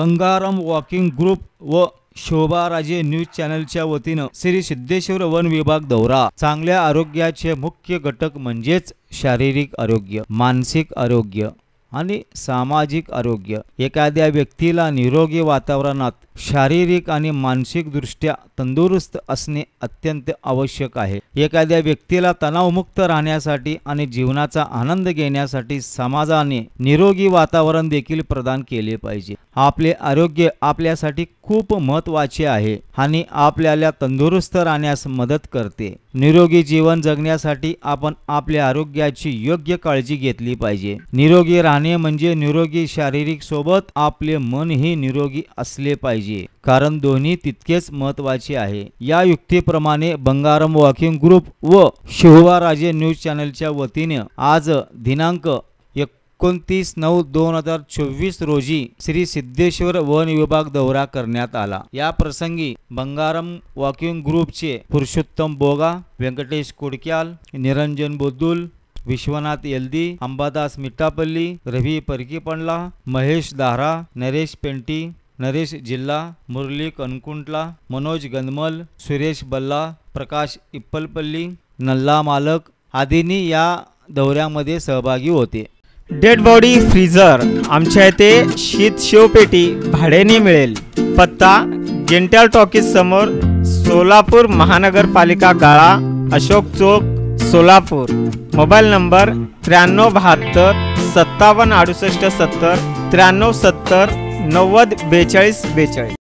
Bangaram walking group व Shobharaje news चॅनलच्या वतीनं श्री सिद्धेश्वर वन विभाग दौरा। चांगल्या आरोग्याचे मुख्य घटक म्हणजेच शारीरिक आरोग्य, मानसिक आरोग्य आणि सामाजिक आरोग्य। एखाद्या व्यक्तीला निरोगी वातावरणात शारीरिक आणि मानसिक दृष्ट्या तंदुरुस्त असणे अत्यंत आवश्यक आहे। एखाद्या व्यक्तीला तणावमुक्त राहण्यासाठी आणि जीवनाचा आनंद घेण्यासाठी समाजाने निरोगी वातावरण देखील प्रदान केले पाहिजे। आपले आरोग्य आपल्यासाठी खूप महत्त्वाचे आहे आणि आपल्याला तंदुरुस्त राहण्यास मदत करते। निरोगी जीवन जगण्यासाठी आपण आपल्या आरोग्याची योग्य काळजी घेतली पाहिजे। निरोगी राहणे म्हणजे निरोगी शारीरिक सोबत आपले मनही निरोगी असले पाहिजे, कारण दोन्ही तितकेच महत्त्वाचे आहे। या युक्तीप्रमाणे बंगारम वॉकिंग ग्रुप व शोभाराजे न्यूज चॅनलच्या वतीने आज दिनांक 29/9/2024 रोजी श्री सिद्धेश्वर वन विभाग दौरा करण्यात आला। या प्रसंगी बंगारम वॉकिंग ग्रुपचे पुरुषोत्तम बोगा, व्यंकटेश कोडक्याल, निरंजन बोद्दुल, विश्वनाथ येल्दी, अंबादास मिट्टापल्ली, रवी परकीपंडला, महेश दाहरा, नरेश पेंटी, नरेश जिल्ला, मुरली कनकुंटला, मनोज गंदमल, सुरेश बल्ला, प्रकाश इप्पलपल्ली, नल्ला मालक आदींनी या दौऱ्यामध्ये सहभागी होते। डेड बॉडी फ्रीजर आमच्या इथे शीत शिवपेटी भाड्याने मिळेल। पत्ता जेंटल टॉकीज समोर, सोलापूर महानगरपालिका गाळा, अशोक चौक, सोलापूर। Mobile number 9372 57 68 70 93 70 90 42 42।